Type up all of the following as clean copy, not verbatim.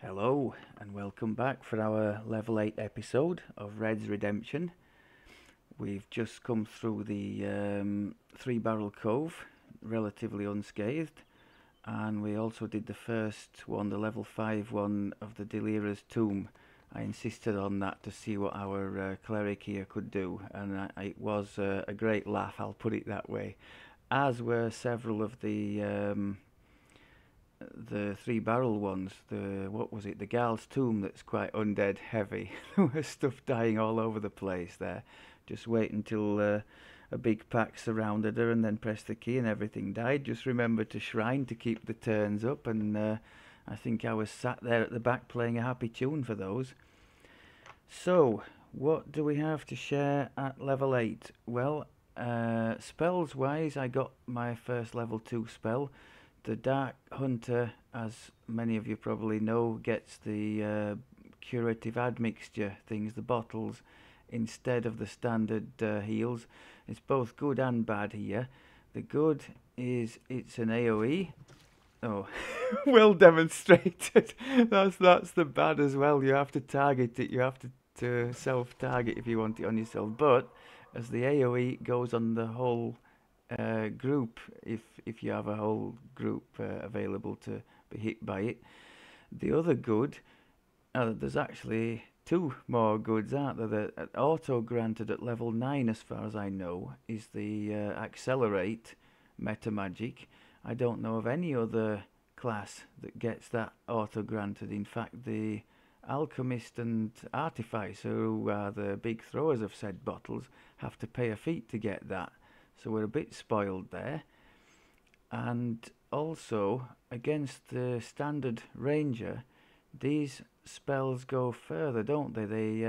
Hello and welcome back for our level 8 episode of Red's Redemption. We've just come through the Three Barrel Cove relatively unscathed, and we also did the first one, the level 5 one of the Delira's Tomb. I insisted on that to see what our cleric here could do, and it was a great laugh, I'll put it that way, as were several of the three barrel ones. What was it, the Gal's Tomb, that's quite undead heavy. There was stuff dying all over the place there. Just wait until a big pack surrounded her and then pressed the key and everything died. Just remember to shrine to keep the turns up, and I think I was sat there at the back playing a happy tune for those. So what do we have to share at level 8? Well, spells wise, I got my first level 2 spell. The Dark Hunter, as many of you probably know, gets the curative admixture things, the bottles, instead of the standard heals. It's both good and bad here. The good is it's an AoE. Oh, well demonstrated. That's the bad as well. You have to target it. You have to self-target if you want it on yourself. But as the AoE goes on the whole group, if you have a whole group available to be hit by it. The other good, there's actually two more goods, aren't there? The auto granted at level 9, as far as I know, is the accelerate meta magic. I don't know of any other class that gets that auto granted. In fact, the alchemist and artificer, who are the big throwers of said bottles, have to pay a feat to get that. So we're a bit spoiled there. And also, against the standard ranger, these spells go further, don't they?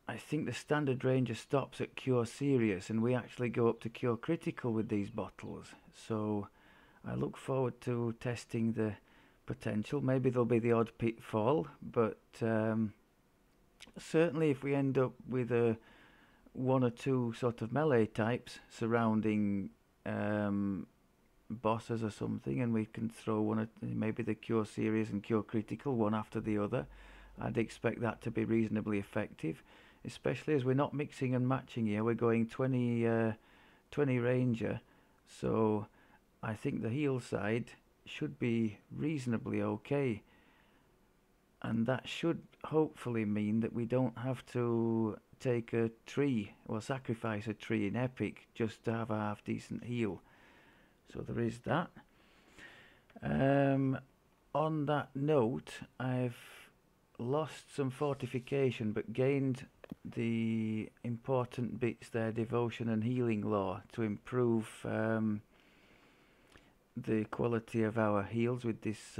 I think the standard ranger stops at cure serious, and we actually go up to cure critical with these bottles. So I look forward to testing the potential. Maybe there'll be the odd pitfall, but certainly if we end up with one or two sort of melee types surrounding bosses or something, and we can throw maybe the cure serious and cure critical one after the other, I'd expect that to be reasonably effective, especially as we're not mixing and matching here. We're going 20 ranger, so I think the heal side should be reasonably okay, and that should hopefully mean that we don't have to take a tree or sacrifice a tree in epic just to have a half decent heal. So there is that. On that note, I've lost some fortification but gained the important bits there, devotion and healing law, to improve the quality of our heals with this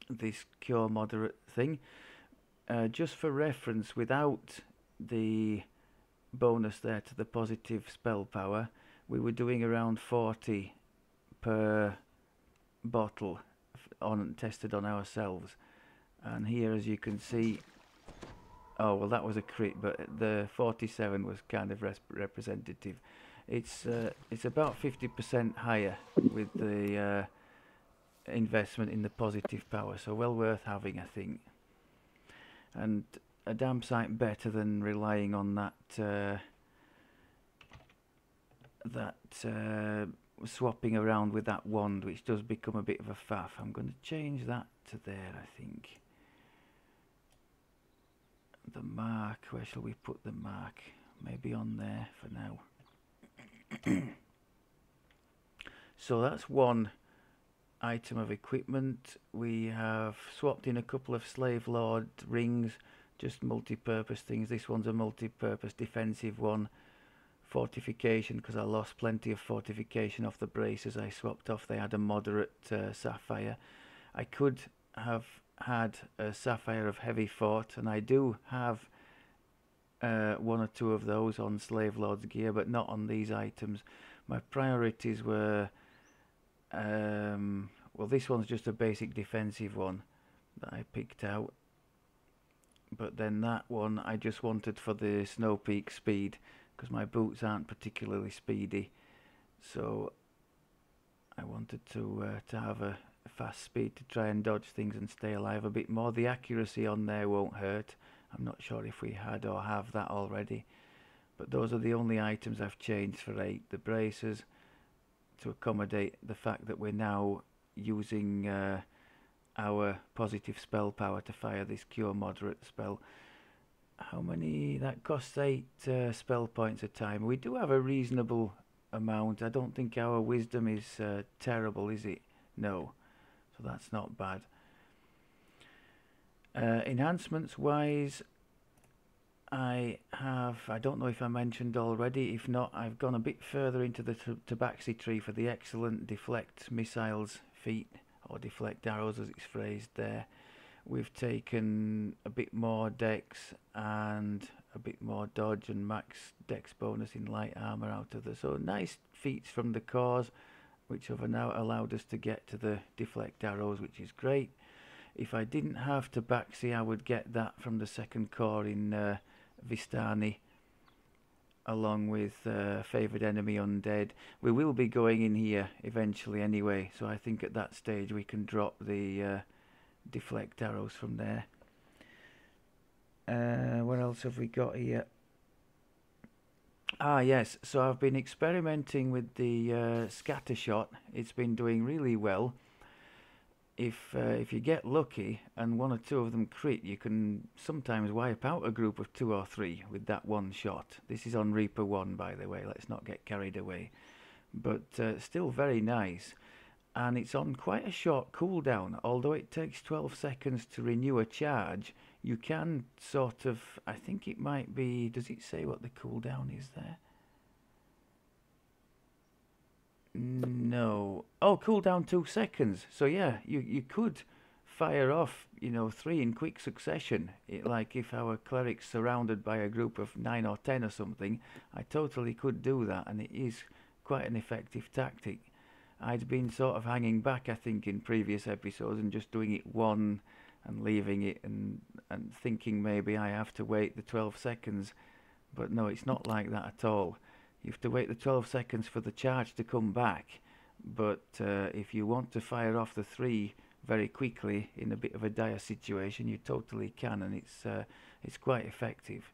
this cure moderate thing. Just for reference, without the bonus there to the positive spell power, we were doing around 40 per bottle tested on ourselves. And here, as you can see, oh well, that was a crit, but the 47 was kind of representative. It's about 50% higher with the investment in the positive power, so well worth having, I think, and a damn sight better than relying on that swapping around with that wand, which does become a bit of a faff. I'm going to change that to there, I think. The mark, where shall we put the mark? Maybe on there for now. So that's one item of equipment. We have swapped in a couple of slave lord rings, just multi-purpose things. This one's a multi-purpose defensive one. Fortification, because I lost plenty of fortification off the braces I swapped off. They had a moderate sapphire. I could have had a sapphire of heavy fort, and I do have one or two of those on slave lord's gear, but not on these items. My priorities were well, this one's just a basic defensive one that I picked out, but then that one I just wanted for the snow peak speed, because my boots aren't particularly speedy, so I wanted to have a fast speed to try and dodge things and stay alive a bit more. The accuracy on there won't hurt. I'm not sure if we had or have that already, but those are the only items I've changed for 8. The bracers, to accommodate the fact that we're now using our positive spell power to fire this cure moderate spell. How many? That costs 8 spell points a time. We do have a reasonable amount. I don't think our wisdom is terrible, is it? No, so that's not bad. Enhancements wise, I don't know if I mentioned already. If not, I've gone a bit further into the tabaxi tree for the excellent deflect missiles feat, or deflect arrows as it's phrased there. We've taken a bit more dex and a bit more dodge and max dex bonus in light armor out of the, so nice feats from the cores, which have now allowed us to get to the deflect arrows, which is great. If I didn't have tabaxi, I would get that from the second core in Vistani, along with favoured enemy undead. We will be going in here eventually anyway, so I think at that stage we can drop the deflect arrows from there. What else have we got here? Ah yes, so I've been experimenting with the scatter shot. It's been doing really well. If you get lucky and 1 or 2 of them crit, you can sometimes wipe out a group of 2 or 3 with that one shot. This is on Reaper 1, by the way, let's not get carried away. But still very nice. And it's on quite a short cooldown. Although it takes 12 seconds to renew a charge, you can sort of, I think it might be, does it say what the cooldown is there? No. Oh, cooldown 2 seconds. So yeah, you could fire off, 3 in quick succession. Like if our cleric's surrounded by a group of 9 or 10 or something, I totally could do that, and it is quite an effective tactic. I'd been sort of hanging back, I think, in previous episodes and just doing it one and leaving it and thinking maybe I have to wait the 12 seconds. But no, it's not like that at all. You have to wait the 12 seconds for the charge to come back. But if you want to fire off the 3 very quickly in a bit of a dire situation, you totally can, and it's quite effective.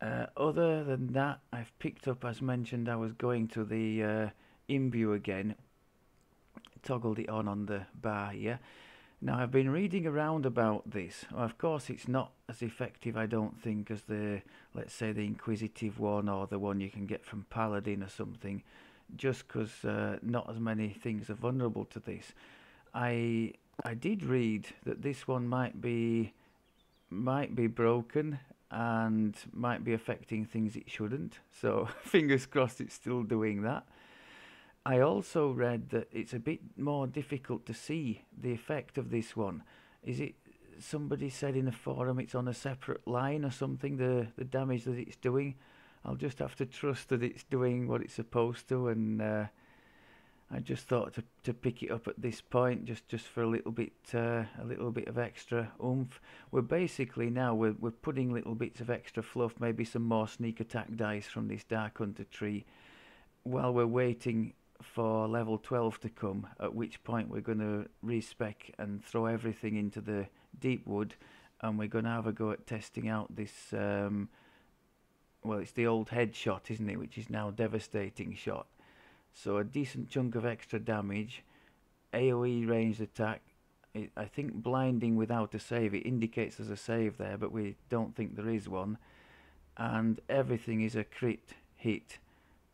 Other than that, I've picked up, as mentioned, I was going to the imbue again, toggled it on the bar here. Now I've been reading around about this. Well, of course it's not as effective, I don't think, as the, let's say, the Inquisitive one or the one you can get from Paladin or something, just because not as many things are vulnerable to this. I did read that this one might be broken and might be affecting things it shouldn't, so fingers crossed it's still doing that. I also read that it's a bit more difficult to see the effect of this one. Is it, somebody said in a forum, it's on a separate line or something, the damage that it's doing? I'll just have to trust that it's doing what it's supposed to, and I just thought to pick it up at this point, just for a little bit of extra oomph. We're basically now we're putting little bits of extra fluff, maybe some more sneak attack dice from this Dark Hunter tree, while we're waiting for level 12 to come, at which point we're going to respec and throw everything into the deep wood, and we're going to have a go at testing out this well, it's the old headshot, isn't it, which is now devastating shot. So a decent chunk of extra damage, AoE ranged attack. I think blinding without a save, it indicates there's a save there, but we don't think there is one, and everything is a crit hit.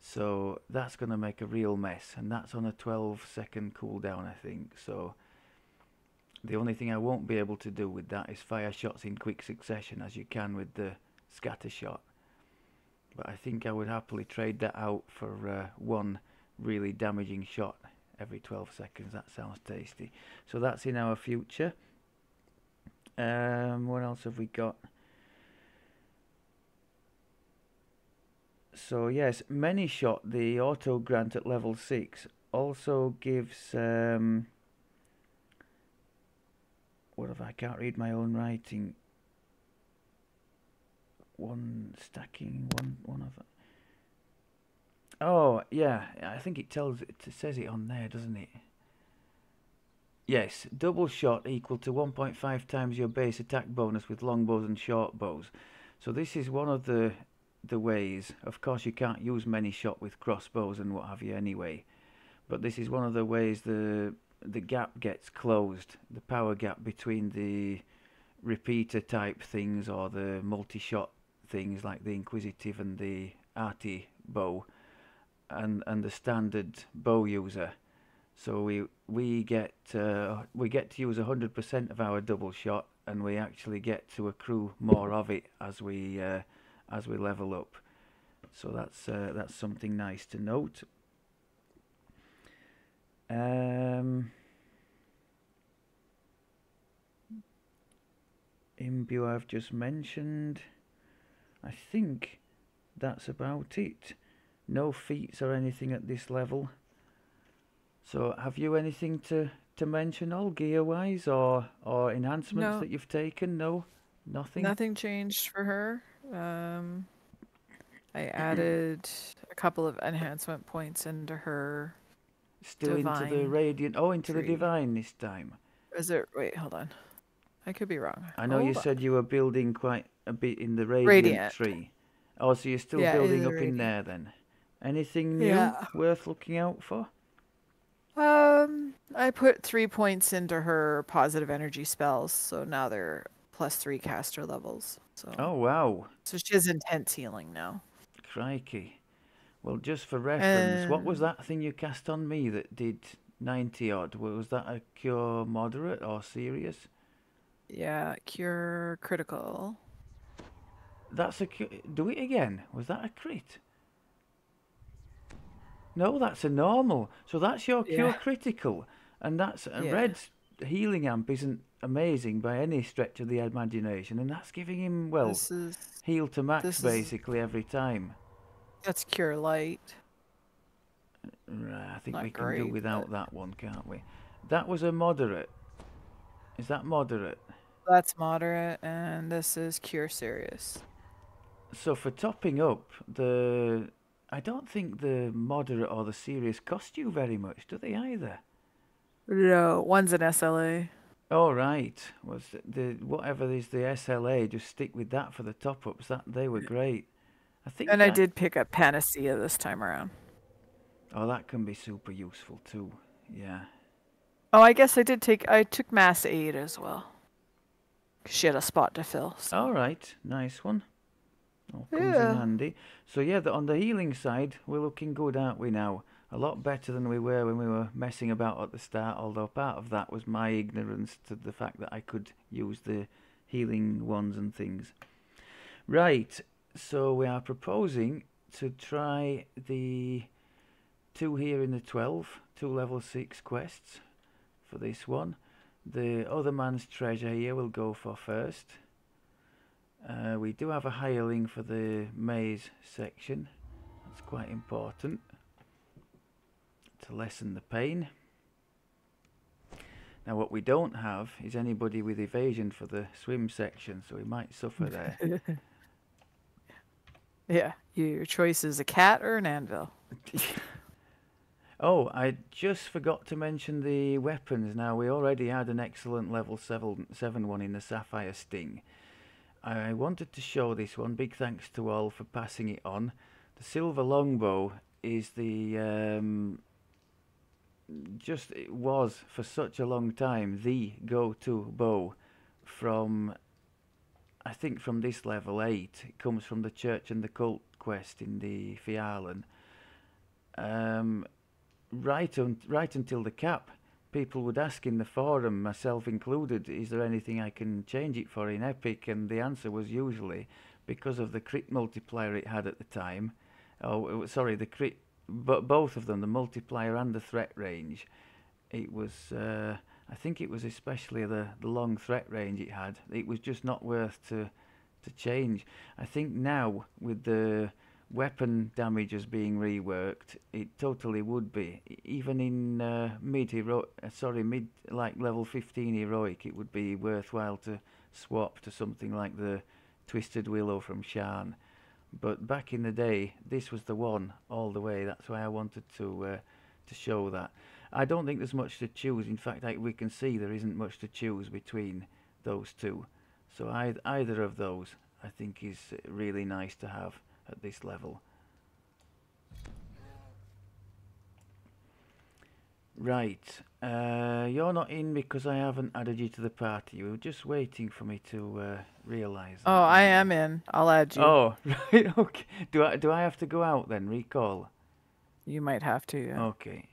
So that's going to make a real mess, and that's on a 12-second cooldown, I think. So the only thing I won't be able to do with that is fire shots in quick succession, as you can with the scatter shot. But I think I would happily trade that out for one really damaging shot every 12 seconds. That sounds tasty. So that's in our future. What else have we got? So yes, many shot, the auto grant at level 6 also gives what if I can't read my own writing? One of it. Oh yeah, I think it says it on there, doesn't it? Yes, double shot equal to 1.5 times your base attack bonus with longbows and short bows. So this is one of the ways. Of course, you can't use many shot with crossbows and what have you anyway. But this is one of the ways the gap gets closed, the power gap between the repeater type things or the multi-shot things like the Inquisitive and the Arty bow and the standard bow user. So we get to use 100% of our double shot, and we actually get to accrue more of it as we level up. So that's something nice to note. Imbue I've just mentioned. I think that's about it. No feats or anything at this level. So have you anything to mention all gear wise or enhancements No, that you've taken? No? Nothing? nothing changed for her. I added a couple of enhancement points into her Still into the divine radiant, oh, into the tree. divine this time. Is it? Wait, hold on. I could be wrong. I know you Hold on. said you were building quite a bit in the radiant Radiant. tree. Oh, so you're still Yeah, it building is up in radiant. there then. Anything new Yeah. worth looking out for? I put 3 points into her positive energy spells, so now they're +3 caster levels. Oh wow, So she has intense healing now. crikey. Well, just for reference, what was And that thing you cast on me that did 90 odd? Was that a cure moderate or serious? yeah, cure critical. That's a do it again. Was that a crit? No, that's a normal. So that's your cure Yeah, critical, and that's a yeah. red's healing amp isn't amazing by any stretch of the imagination, and that's giving him well This is heal to max this is basically every time. that's cure light. Right, I think we Not can do great, but without that one, can't we? That was a moderate. Is that moderate? that's moderate, and this is cure serious. So for topping up, the I don't think the moderate or the serious cost you very much, do they either? No, one's an SLA. Oh right, was the whatever is the SLA? Just stick with that for the top ups. That they were great. I And think I I. did pick up Panacea this time around. Oh, that can be super useful too. Yeah. Oh, I guess I took Mass Aid as well. She had a spot to fill, so. All right, nice one. All comes in Yeah. handy. So yeah, on the healing side, we're looking good, aren't we now? A lot better than we were when we were messing about at the start. Although part of that was my ignorance to the fact that I could use the healing ones and things. Right. So we are proposing to try the two here in the 12, two level 6 quests for this one. The other man's treasure here we'll go for first. We do have a hireling for the maze section. That's quite important to lessen the pain. Now what we don't have is anybody with evasion for the swim section, so we might suffer there. Yeah. Your choice is a cat or an anvil. Oh, I just forgot to mention the weapons. Now, we already had an excellent level 7 one in the Sapphire Sting. I wanted to show this one. Big thanks to all for passing it on. The Silver Longbow is just it was for such a long time the go-to bow from, I think from this level 8. It comes from the Church and the Cult quest in the Fiarlan. Um, right until the cap, people would ask in the forum, myself included, is there anything I can change it for in Epic? And the answer was usually because of the crit multiplier it had at the time. Oh, sorry, the crit, but both of them, the multiplier and the threat range. It was, I think it was especially the long threat range it had. It was just not worth to change. I think now with the weapon damages being reworked, it totally would be. Even in mid like level 15 heroic, it would be worthwhile to swap to something like the Twisted Willow from Shan. But back in the day, this was the one all the way. That's why I wanted to show that. I don't think there's much to choose. In fact, like we can see, there isn't much to choose between those two. So either of those, I think, is really nice to have at this level. Right, you're not in because I haven't added you to the party. You were just waiting for me to realise that. Oh, I am in. I'll add you. Oh, right, okay. Do I have to go out then? Recall. You might have to, yeah. Okay.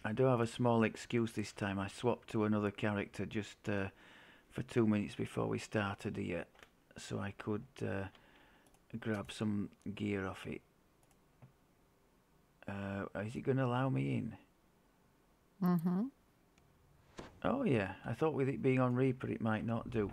I do have a small excuse this time. I swapped to another character just for 2 minutes before we started here, so I could grab some gear off it. Is it going to allow me in? Mm-hmm. Oh yeah, I thought with it being on Reaper it might not do.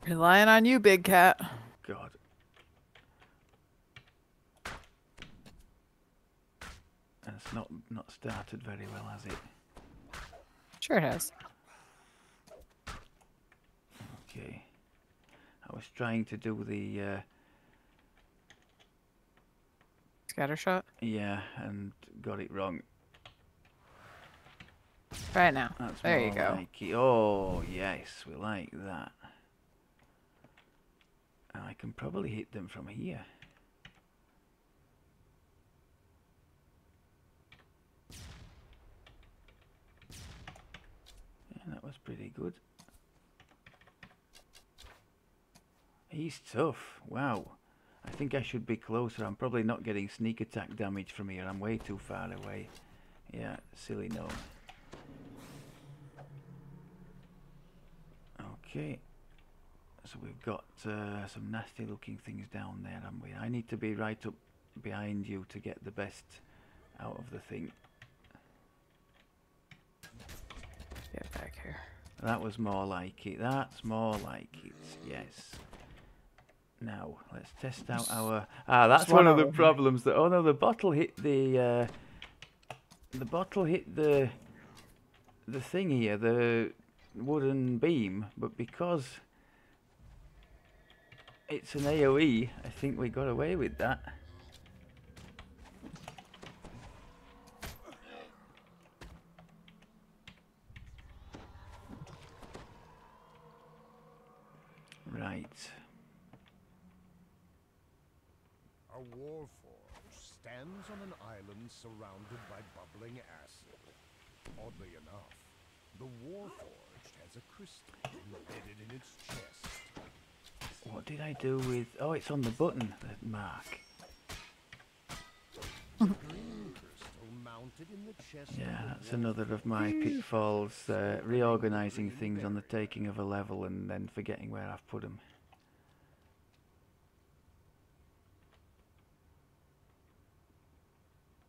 Relying on you, big cat. God. And it's not started very well, has it? Sure it has. Okay. I was trying to do the Scatter shot? yeah, and got it wrong. Right now. That's There you more go. like it. Oh yes, we like that. And I can probably hit them from here. Yeah, that was pretty good. He's tough. Wow. I think I should be closer. I'm probably not getting sneak attack damage from here. I'm way too far away. Yeah, silly gnome. Okay. So we've got some nasty looking things down there, haven't we? I need to be right up behind you to get the best out of the thing. Get back here. That was more like it. That's more like it. Yes. Now let's test out our. That's one of the problems. That oh no, the bottle hit the bottle hit the thing here, the wooden beam, but because it's an AOE, I think we got away with that. Right. A warforge stands on an island surrounded by bubbling acid. Oddly enough, the warforged has a crystal embedded in its chest. What did I do with... Oh, it's on the button, the mark. Green crystal mounted in the chest. Yeah, that's another of my pitfalls, reorganising things on the taking of a level and then forgetting where I've put them.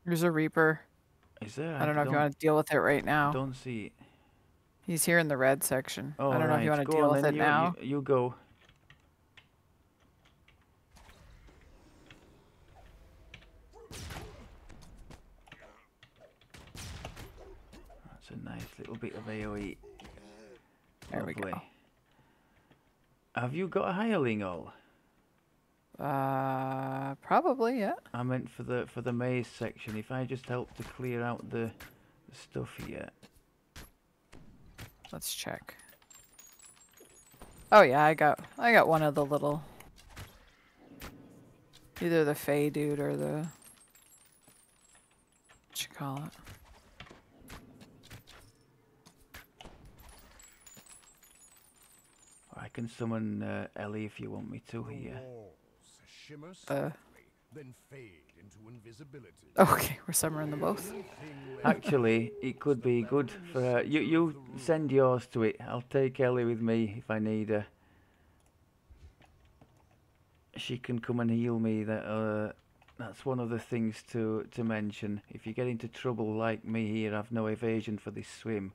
There's a Reaper. Is there? I don't know if you want to deal with it right now. Don't see it. He's here in the red section. Oh, I don't know if you want to deal with it now. You go. That's a nice little bit of AoE. There we go. Have you got a hireling all? Probably, yeah. I meant for the maze section. If I just help to clear out the stuff here. Let's check. Oh yeah, I got one of the little, either the Fey dude or the, what you call it? I can summon Ellie if you want me to here. Shimmer slightly, then fade into invisibility. Okay, we're summoning them both. Actually, it could be good for you send yours to it. I'll take Ellie with me if I need her. She can come and heal me. That's one of the things to mention. If you get into trouble like me here, I've no evasion for this swim.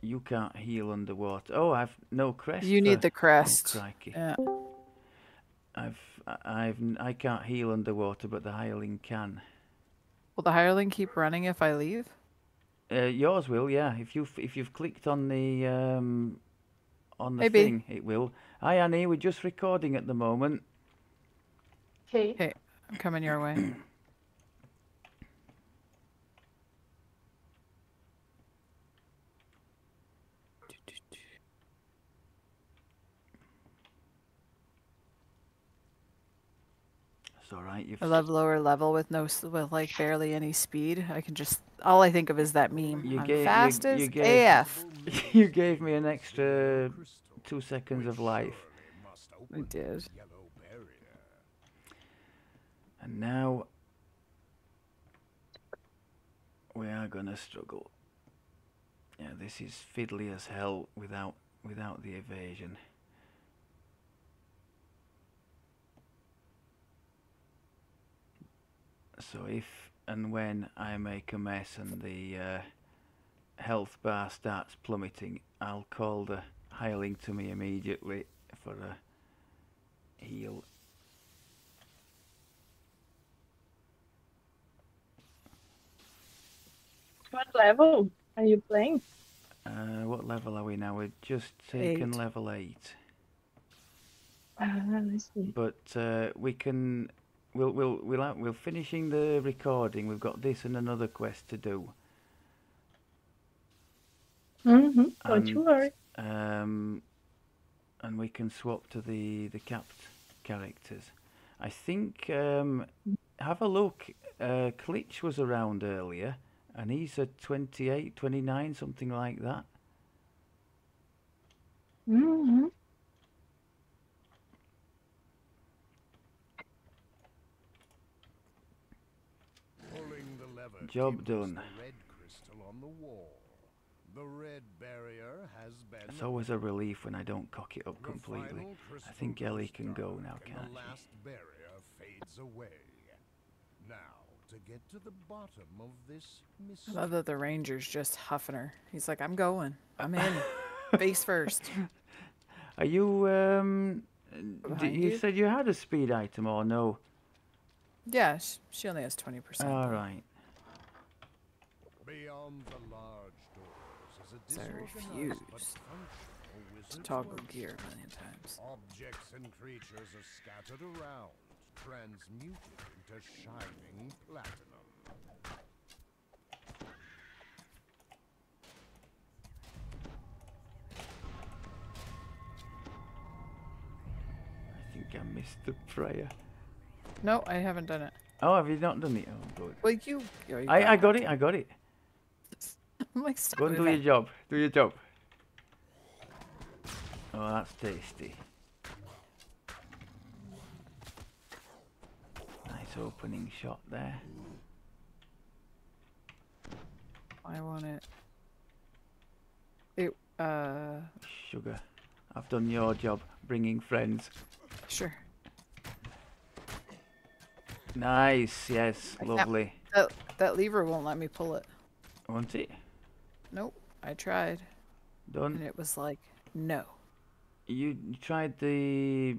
You can't heal underwater. Oh, I've no crest. You need for- the crest. Oh, crikey. Yeah. I can't heal underwater, but the hireling can. Will the hireling keep running if I leave? Yours will, yeah. If you've clicked on the Maybe. thing, it will. Hi Annie, we're just recording at the moment. Okay. Okay, I'm coming your way. It's all right. I love lower level with with like barely any speed. I can just all I think of is that meme. You I'm gave- you- fast you as gave- AF. You gave me an extra 2 seconds of life. I did. And now we are gonna struggle. Yeah, this is fiddly as hell without the evasion. So if and when I make a mess and the health bar starts plummeting, I'll call the hireling to me immediately for a heal. What level are you playing? What level are we now? We've just taken 8. level 8. Let's see. But we can. We'll finishing the recording. We've got this and another quest to do. Don't you worry. And we can swap to the capped characters. I think have a look. Klitsch was around earlier, and he's at 28, 29, something like that. Pulling the lever Job dims done. the red crystal on the wall. The red barrier has been It's always a relief when I don't cock it up The completely. final I crystal think Ellie goes can go dark now, and can't the she? last barrier fades away. Now, to get to the bottom of this I mystery. love that the ranger's just huffing her. He's like, I'm going. I'm in. Face first. Are you Behind you you? said you had a speed item or no? Yeah, she only has 20%. All though. right. Beyond the large doors is a So I disorganized but refuse functional To wizard's toggle workshop. gear a million times. Objects and creatures are scattered around, transmuted into shining platinum. I think I missed the prayer. No, I haven't done it. Oh, have you not done it? Oh, good. Well, you I got it. I got it. I'm like, stop Go and do moving. your job. Do your job. Oh, that's tasty. Nice opening shot there. I want it. It, Sugar. I've done your job, bringing friends. sure. Nice, yes, I can't- lovely. That lever won't let me pull it. Want it? Nope, I tried. And Done. it was like, no. You tried the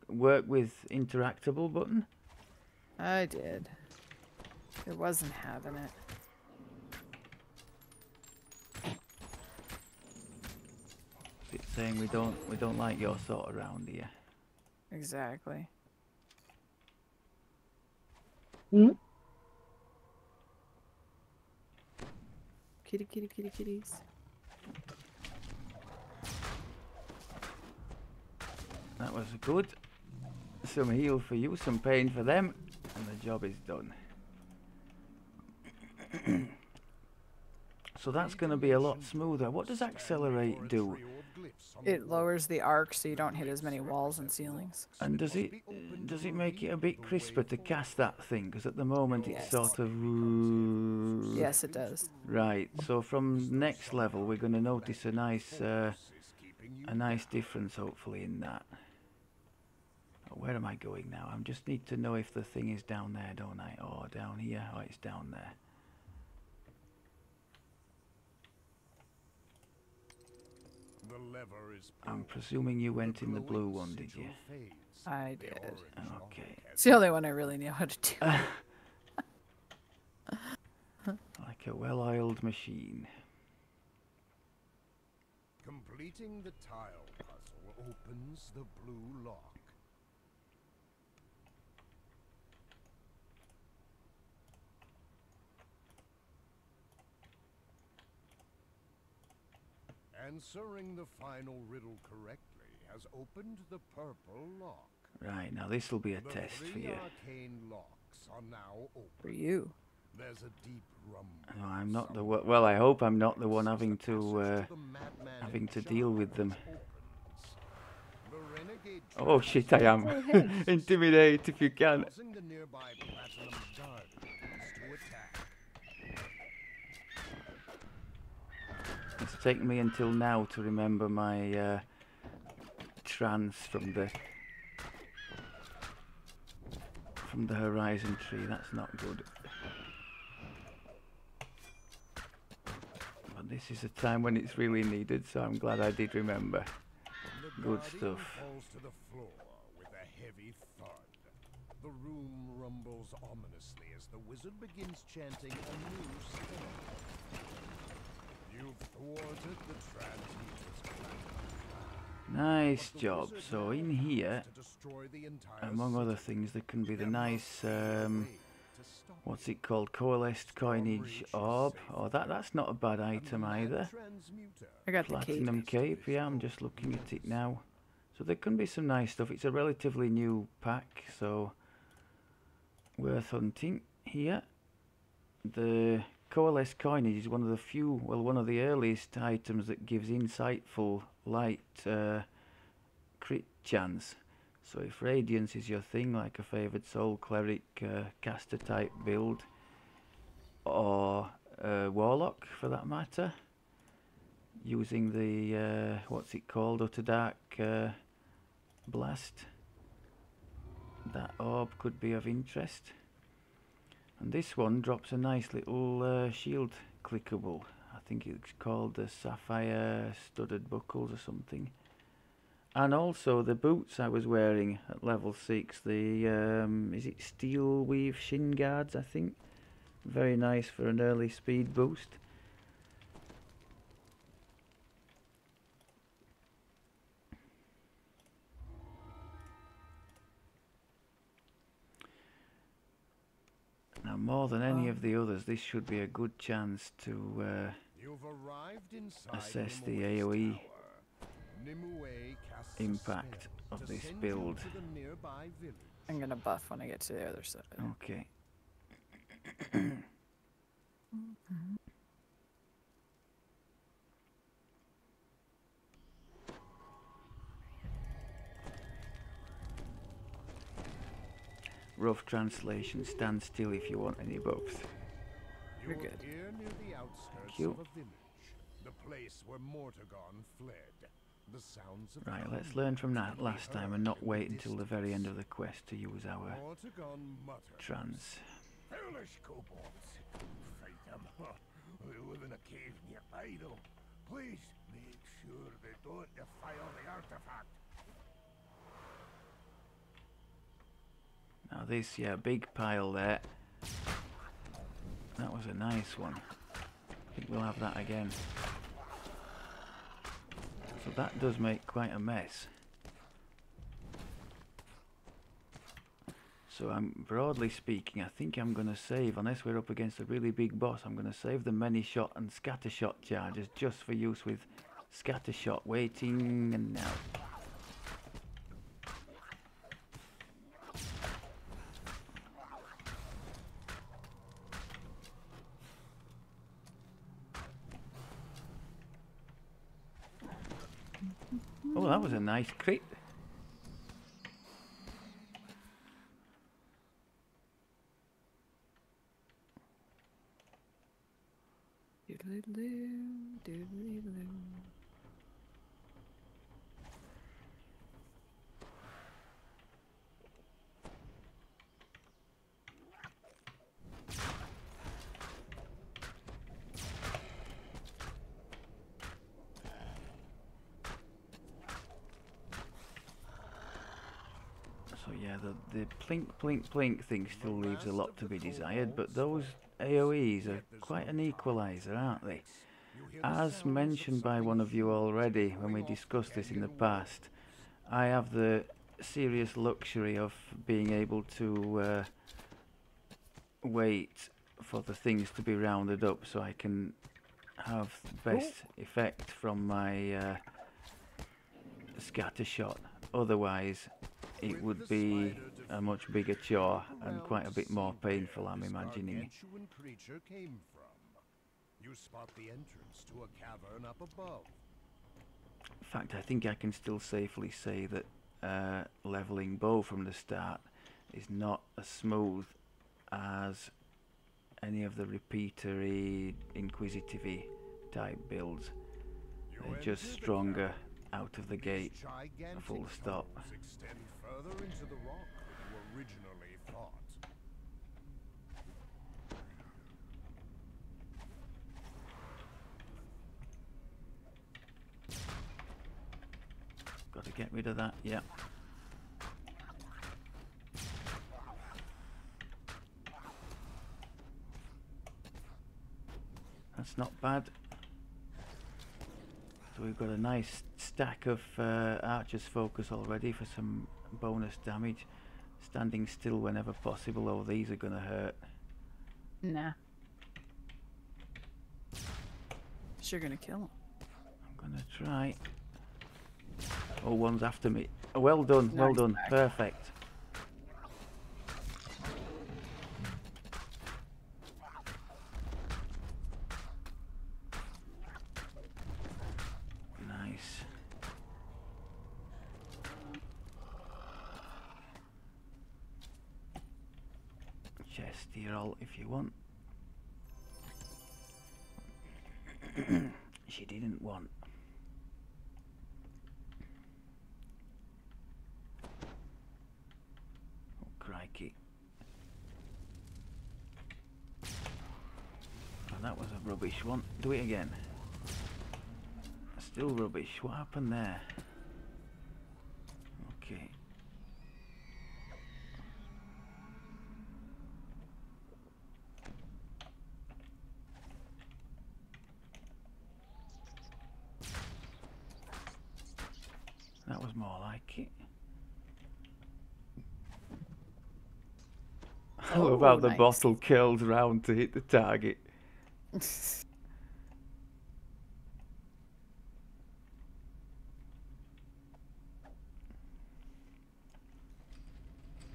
work with interactable button? I did. It wasn't having it. It's saying we don't like your sort around here. Exactly. Kitty, kitty, kitty, kitties. That was good. Some heal for you, some pain for them, and the job is done. So that's going to be a lot smoother. What does accelerate do? It lowers the arc so you don't hit as many walls and ceilings. And does it make it a bit crisper to cast that thing? Because at the moment it's Yes. sort of Yes, it does. right. So from next level we're going to notice a nice difference hopefully in that. Oh, where am I going now? I just need to know if the thing is down there, don't I? Or down here? Oh, it's down there. The lever is I'm pulled. presuming you went in the blue glowing one, did you? sigil fades. I The did. orange Okay. arc has It's the only one I really knew how to do. Like a well-oiled machine. Completing the tile puzzle opens the blue lock. Answering the final riddle correctly has opened the purple lock. Right, now this will be a The test for 3 you. arcane locks are now open. For you. There's a deep rumble. No, I'm not the somewhere. one. Well, I hope I'm not the one As having the passage to the madman having to in deal with them. charge opens. The renegade Oh shit, I am. Oh, hey. Intimidate if you can. causing the nearby platinum guardians to attack. It's taken me until now to remember my trance from the horizon tree. That's not good. But this is a time when it's really needed, so I'm glad I did remember. The Good guardian stuff. falls to the floor with a heavy thud. The room rumbles ominously as the wizard begins chanting a new spell. You've thwarted the transmuter's plan. Nice But the job. wizard So now in plans here, to destroy the entire among other city. things, there can be the There nice must be a way to stop what's it. it called? Coalesced coinage Strawbridge is orb. safe Oh, that's not a bad and the item mad either. transmuter I got the cape. Platinum cape. Yeah, I'm just looking at it now. So there can be some nice stuff. It's a relatively new pack, so worth hunting here. The coalesced coinage is one of the few, well, one of the earliest items that gives insightful light crit chance. So if Radiance is your thing, like a favoured soul cleric caster type build, or warlock for that matter, using the what's it called, Utter Dark Blast, that orb could be of interest. And this one drops a nice little shield clickable. I think it's called the Sapphire Studded Buckles or something. And also the boots I was wearing at level 6, the is it Steel Weave Shin Guards, I think. Very nice for an early speed boost. Now, more than any of the others, this should be a good chance to You've arrived inside assess the Nimue's AoE tower. Nimue casts a impact spell of to this send you build. to the nearby village. I'm gonna buff when I get to the other side. Okay. Rough translation, stand still if you want any buffs. You're You're good. here near the outskirts Thank you. of a village, the place where Mortagon fled. The sounds of Right, let's combat learn from can that be last time heard and not in wait until the very end of distance. the quest to use our Mortagon mutters. trance. Foolish kobolds! Fight them. They live in a cave near Idle. Please make sure they don't defile the artifact. Now this, yeah, big pile there. That was a nice one. I think we'll have that again. So that does make quite a mess. So I'm broadly speaking, I think I'm going to save, unless we're up against a really big boss, I'm going to save the many shot and scatter shot charges just for use with scatter shot. Waiting and now. Oh, that was a nice crit. Doodly-doo, doodly-doo. So yeah, the plink plink plink thing still leaves a lot to be desired, but those AoEs are quite an equalizer, aren't they? As mentioned by one of you already when we discussed this in the past, I have the serious luxury of being able to wait for the things to be rounded up so I can have the best effect from my scatter shot. Otherwise, it would be a much bigger chore and quite a bit more painful, I'm imagining. Creature came from. You spot the entrance to a cavern up above. In fact, I think I can still safely say that leveling bow from the start is not as smooth as any of the repeatery, inquisitive type builds. They're just stronger out of the gate, full stop. Extend further into the rock than you originally thought. Got to get rid of that, yeah. That's not bad. So we've got a nice stack of Archer's Focus already for some bonus damage. Standing still whenever possible. Oh, these are going to hurt. Nah. You're gonna kill him. I'm going to try. Oh, one's after me. Oh, well done, well Nice done. back. Perfect. Nice. Chest here, all if you want. She didn't want. Oh, crikey. Oh, that was a rubbish one. Do it again. Still rubbish. What happened there? Okay. That was more like it. I love how the nice. bottle curls round to hit the target.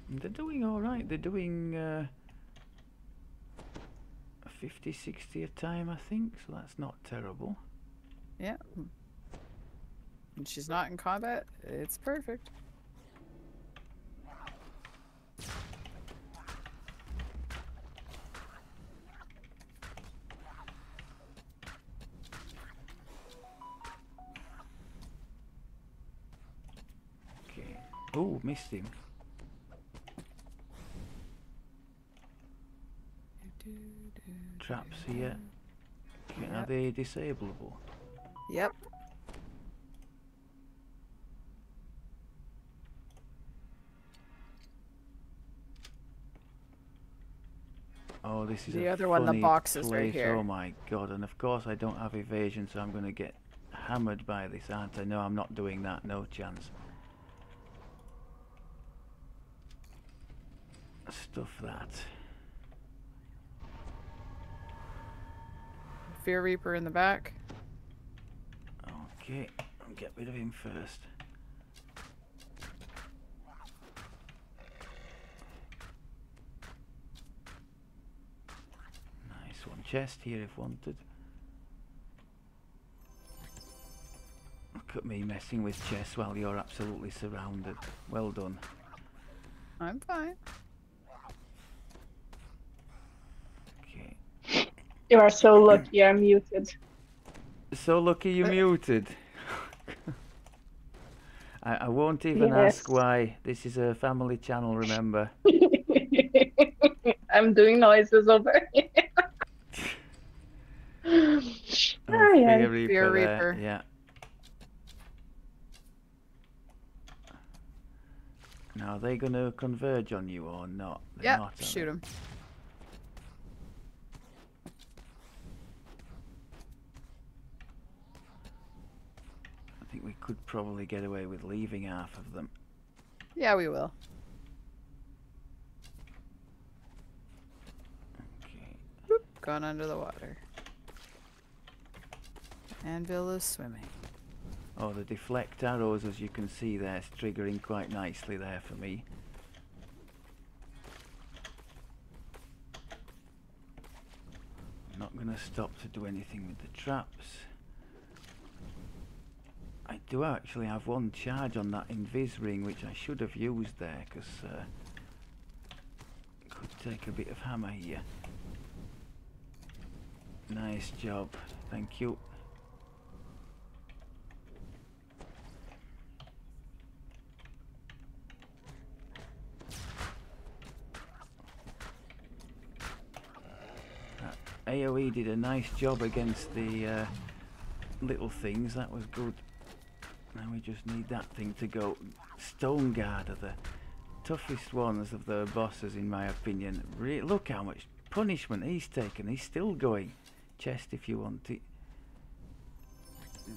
They're doing alright. They're doing 50, 60 a time, I think, so that's not terrible. Yeah. When she's not in combat, it's perfect. Okay. Oh, missed him. Traps here. Okay, are Yep. they disableable? Yep. Oh, this is The a other one, the funny box is right place. here. Oh my god, and of course I don't have evasion, so I'm going to get hammered by this, aren't I? No, I'm not doing that, no chance. Stuff that. Fear Reaper in the back. Okay, I'll get rid of him first. Nice one. Chest here if wanted. Look at me messing with chests while you're absolutely surrounded. Well done. I'm fine. Okay. You are so lucky I'm muted. So lucky you muted. I won't even Yes. ask why. This is a family channel, remember. I'm doing noises over here. Oh, Aye, aye. Fear Reaper Fear there, Reaper. yeah. Now, are they going to converge on you or not? They're Yeah, not, are shoot they? him. I think we could probably get away with leaving half of them. Yeah, we will. Okay. Boop, gone under the water. Anvil is swimming. Oh, the deflect arrows, as you can see there, is triggering quite nicely there for me. I'm not going to stop to do anything with the traps. I do actually have one charge on that invis ring, which I should have used there, because it could take a bit of hammer here. Nice job, thank you. AoE did a nice job against the little things, that was good. Now we just need that thing to go. Stone Guard are the toughest ones of the bosses in my opinion. Look how much punishment he's taken, he's still going. Chest if you want it. Nah.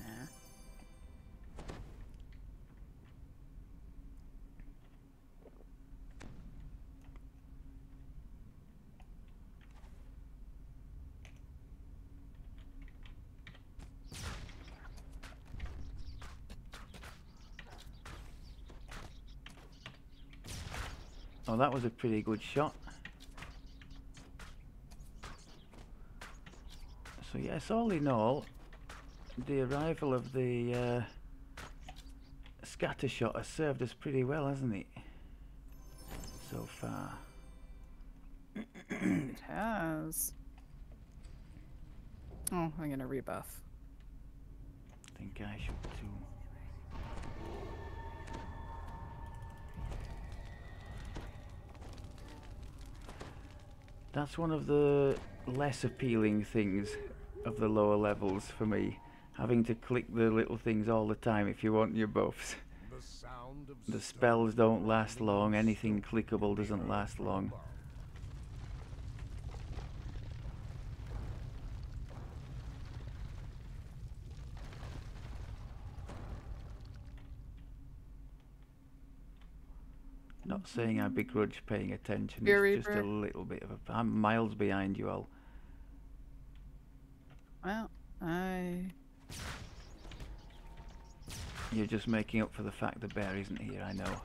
Oh, that was a pretty good shot. So yes, all in all, the arrival of the scatter shot has served us pretty well, hasn't it? So far. It has. Oh, I'm gonna rebuff. I think I should too. That's one of the less appealing things of the lower levels for me. Having to click the little things all the time if you want your buffs. The spells don't last long, anything clickable doesn't last long. Not saying I begrudge paying attention, Fear it's just a Reaper. little bit of a... I'm miles behind you all. Well, You're just making up for the fact the bear isn't here, I know.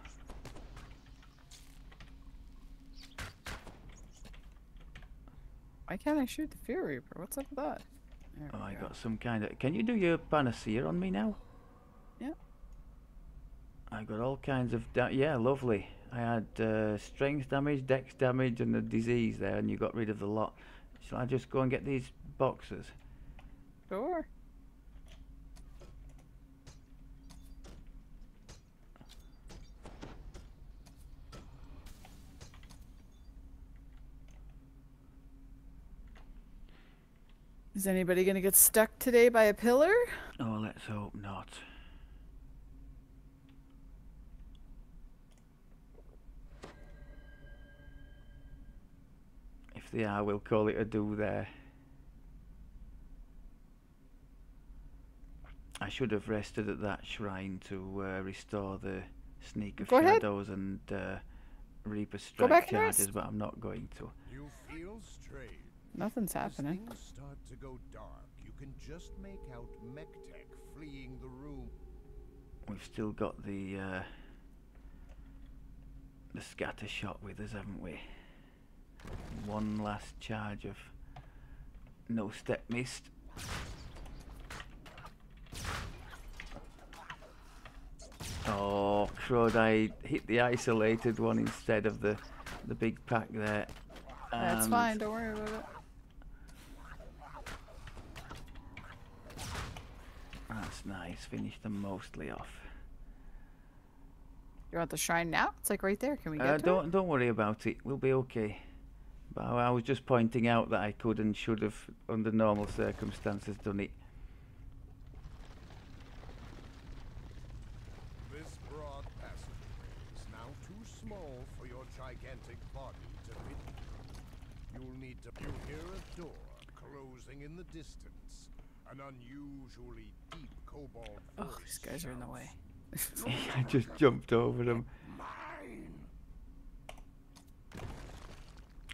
why can't I shoot the Fear Reaper? What's up with that? There Oh, we I go. got some kind of... Can you do your panacea on me now? Yeah. I got all kinds of... yeah, lovely. I had strength damage, dex damage and the disease there, and you got rid of the lot. Shall I just go and get these boxes? Sure. Is anybody gonna get stuck today by a pillar? Oh, let's hope not. If they are, we'll call it a do there. I should have rested at that shrine to restore the sneak of Go ahead. shadows and Reaper Go back strike and charges, rest. but I'm not going to. You feel strange. Nothing's As happening. things start to go dark, you can just make out Mektek fleeing the room. We've still got the scatter shot with us, haven't we? One last charge of no step missed. Oh, crud, I hit the isolated one instead of the big pack there. That's And fine, don't worry about it. that's nice, finished them mostly off. You want the shrine now? It's like right there. Can we get to it? Don't worry about it, we'll be okay. But I was just pointing out that I could and should have, under normal circumstances, done it. This broad passageway is now too small for your gigantic body to fit. You'll need to. You hear a door closing in the distance. An unusually deep cobalt. Oh, these guys are in the way. I just jumped over them. Mine.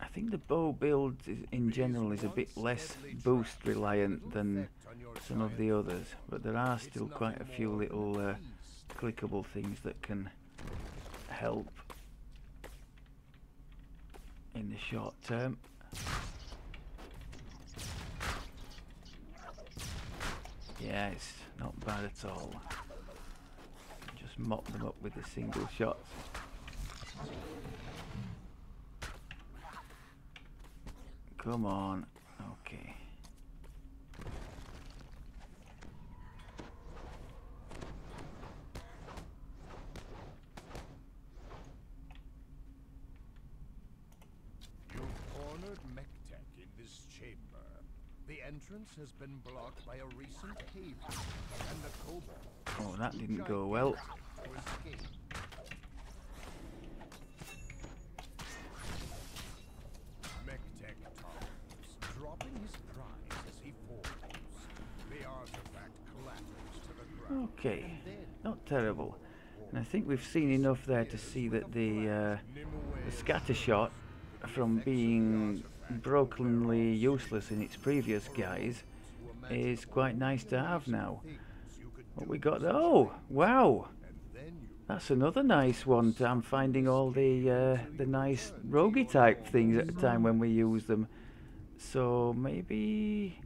I think the bow build in general is a bit less boost reliant than some of the others, but there are still quite a few little clickable things that can help in the short term. Yeah, it's not bad at all. Just mop them up with the single shots. Come on. Okay. You've cornered Mech-Tech in this chamber. The entrance has been blocked by a recent cave, and the cobalt Oh, that didn't go well. to escape. Mech-Tech topples, dropping his prize as he falls. The artifact clatters to the ground. Okay, and then not terrible. And I think we've seen enough there to see that the scatter shot, from being brokenly useless in its previous guise, is quite nice to have now. What we got? Oh, wow! That's another nice one. I'm finding all the nice roguey type things at a time when we use them. So maybe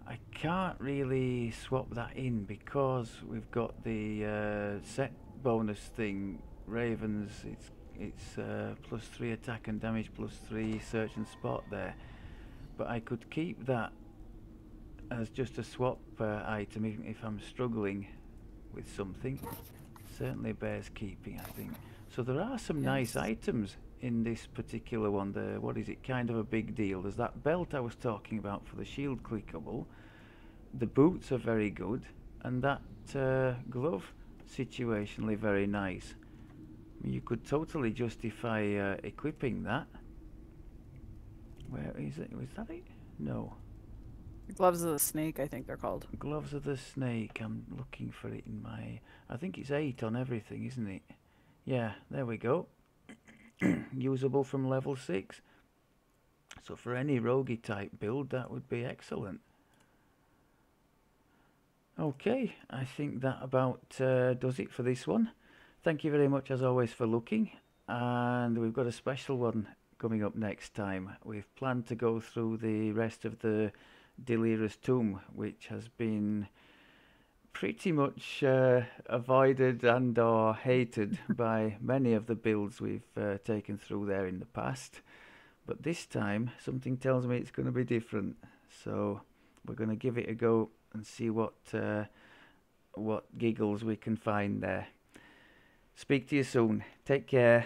I can't really swap that in because we've got the set bonus thing. Ravens. It's +3 attack and damage, +3 search and spot there. But I could keep that as just a swap item if I'm struggling with something. Certainly bears keeping, I think. So there are some nice items in this particular one. What is it? Kind of a big deal. There's that belt I was talking about for the shield clickable. The boots are very good, and that glove situationally very nice. You could totally justify equipping that. Where is it? Was that it? No. Gloves of the Snake, I think they're called. Gloves of the Snake. I'm looking for it in my... I think it's 8 on everything, isn't it? Yeah, there we go. Usable from level 6. So for any roguey type build, that would be excellent. Okay, I think that about does it for this one. Thank you very much as always for looking, and we've got a special one coming up next time. We've planned to go through the rest of the Delira's Tomb, which has been pretty much avoided and or hated by many of the builds we've taken through there in the past. But this time something tells me it's going to be different, so we're going to give it a go and see what giggles we can find there. Speak to you soon. Take care.